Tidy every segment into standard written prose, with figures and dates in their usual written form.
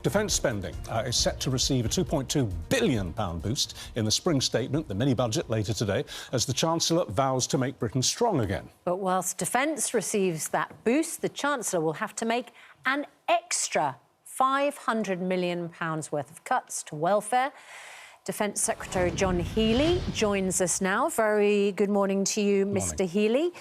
Defence spending is set to receive a £2.2 billion boost in the spring statement, the mini-budget later today, as the Chancellor vows to make Britain strong again. But whilst Defence receives that boost, the Chancellor will have to make an extra £500 million worth of cuts to welfare. Defence Secretary John Healey joins us now. Very good morning to you, Mr. Healey.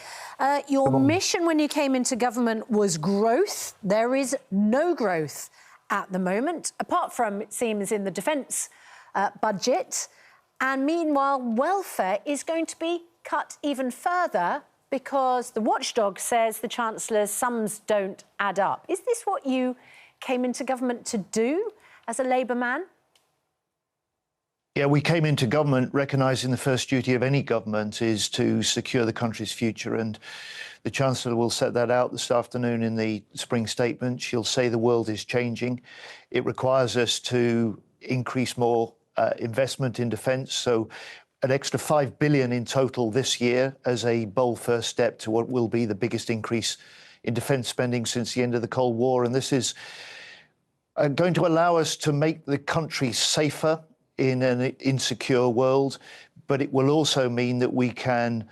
Your mission when you came into government was growth. There is no growth at the moment, apart from, it seems, in the defence budget. And meanwhile, welfare is going to be cut even further because the watchdog says the Chancellor's sums don't add up. Is this what you came into government to do as a Labour man? Yeah, we came into government recognising the first duty of any government is to secure the country's future, and the Chancellor will set that out this afternoon in the spring statement. She'll say the world is changing. It requires us to increase more investment in defence, so an extra $5 billion in total this year as a bold first step to what will be the biggest increase in defence spending since the end of the Cold War. And this is going to allow us to make the country safer in an insecure world, but it will also mean that we can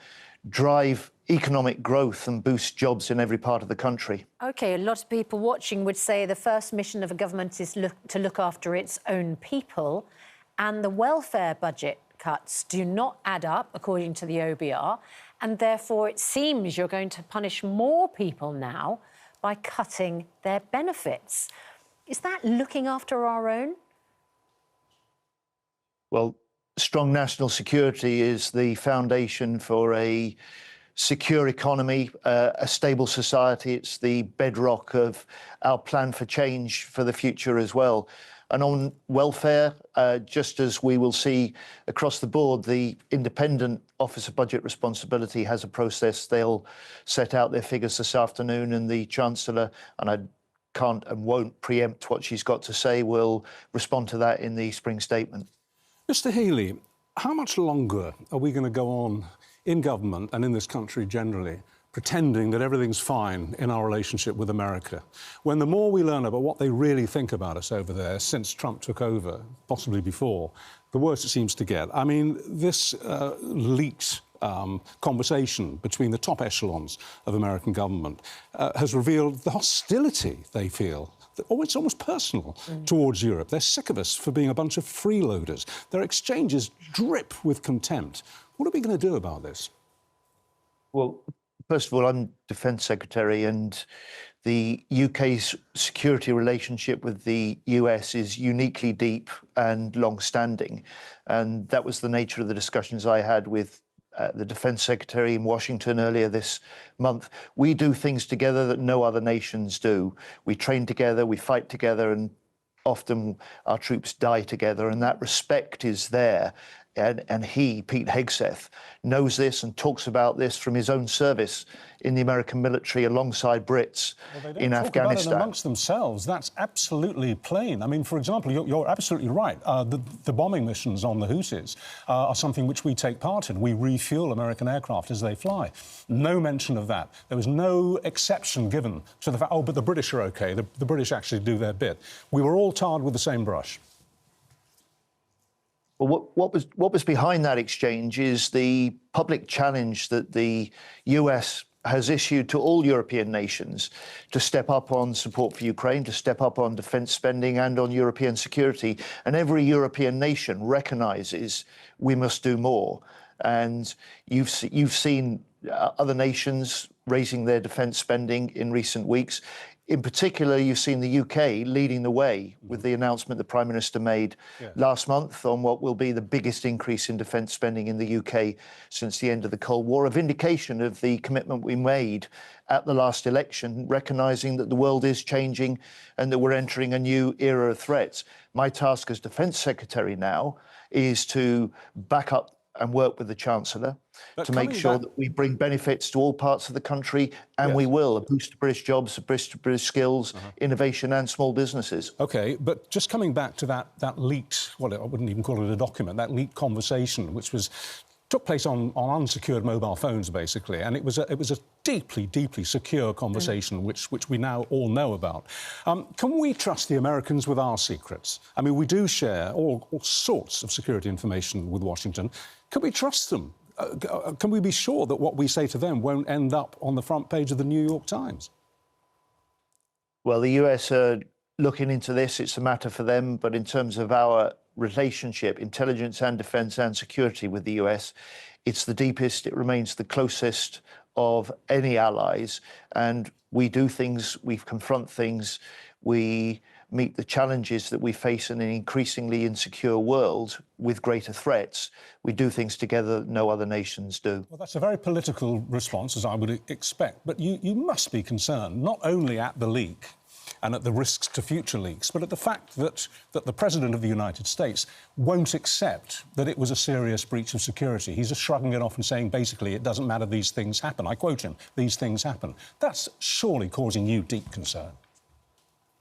drive economic growth and boost jobs in every part of the country. OK, a lot of people watching would say the first mission of a government is to look after its own people, and the welfare budget cuts do not add up, according to the OBR, and therefore it seems you're going to punish more people now by cutting their benefits. Is that looking after our own? Well, strong national security is the foundation for a secure economy, a stable society. It's the bedrock of our plan for change for the future as well. And on welfare, just as we will see across the board, the Independent Office of Budget Responsibility has a process. They'll set out their figures this afternoon, and the Chancellor, and I can't and won't preempt what she's got to say, will respond to that in the spring statement. Mr. Healey, how much longer are we going to go on in government and in this country generally pretending that everything's fine in our relationship with America, when the more we learn about what they really think about us over there since Trump took over, possibly before, the worse it seems to get? I mean, this leaked conversation between the top echelons of American government has revealed the hostility they feel. It's almost personal towards Europe. They're sick of us for being a bunch of freeloaders. Their exchanges drip with contempt. What are we going to do about this? Well, first of all, I'm Defence Secretary, and the UK's security relationship with the US is uniquely deep and long-standing. And that was the nature of the discussions I had with the Defence Secretary in Washington earlier this month. We do things together that no other nations do. We train together, we fight together, and often our troops die together, and that respect is there. And he, Pete Hegseth, knows this and talks about this from his own service in the American military alongside Brits in Afghanistan. They talk about it amongst themselves. That's absolutely plain. I mean, for example, you're absolutely right. The bombing missions on the Houthis are something which we take part in. We refuel American aircraft as they fly. No mention of that. There was no exception given to the fact, oh, but the British are OK. The British actually do their bit. We were all tarred with the same brush. Well, what was behind that exchange is the public challenge that the US has issued to all European nations to step up on support for Ukraine, to step up on defence spending and on European security. And every European nation recognises we must do more. And you've seen other nations raising their defence spending in recent weeks. In particular, you've seen the UK leading the way with the announcement the Prime Minister made last month on what will be the biggest increase in defence spending in the UK since the end of the Cold War, a vindication of the commitment we made at the last election, recognising that the world is changing and that we're entering a new era of threats. My task as Defence Secretary now is to back up and work with the Chancellor to make sure that we bring benefits to all parts of the country, and we will, a boost to British jobs, a boost to British skills, innovation and small businesses. OK, but just coming back to that leaked, well, I wouldn't even call it a document, that leaked conversation, which was took place on unsecured mobile phones, basically, and it was a deeply, deeply secure conversation, which we now all know about. Can we trust the Americans with our secrets? I mean, we do share all sorts of security information with Washington. Can we trust them? Can we be sure that what we say to them won't end up on the front page of the New York Times? Well, the US are looking into this. It's a matter for them. But in terms of our relationship, intelligence and defence and security with the US, it's the deepest. It remains the closest of any allies. And we do things, we confront things, we meet the challenges that we face in an increasingly insecure world with greater threats. We do things together that no other nations do. Well, that's a very political response, as I would expect. But you must be concerned not only at the leak and at the risks to future leaks, but at the fact that the President of the United States won't accept that it was a serious breach of security. He's just shrugging it off and saying, basically, it doesn't matter, these things happen. I quote him, these things happen. That's surely causing you deep concern.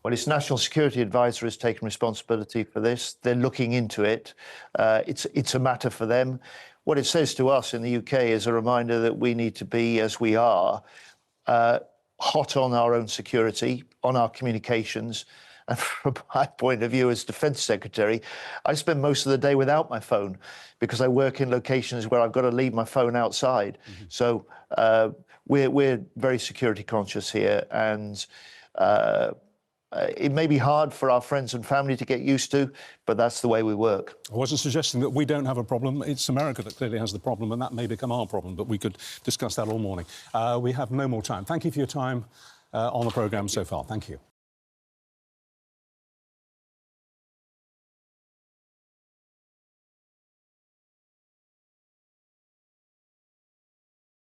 Well, his National Security Advisor has taken responsibility for this. They're looking into it. It's a matter for them. What it says to us in the UK is a reminder that we need to be, as we are, hot on our own security, on our communications. And from my point of view as Defence Secretary, I spend most of the day without my phone because I work in locations where I've got to leave my phone outside. Mm-hmm. So we're very security conscious here, and it may be hard for our friends and family to get used to, but that's the way we work. I wasn't suggesting that we don't have a problem. It's America that clearly has the problem, and that may become our problem, but we could discuss that all morning. We have no more time. Thank you for your time on the programme so far. Thank you.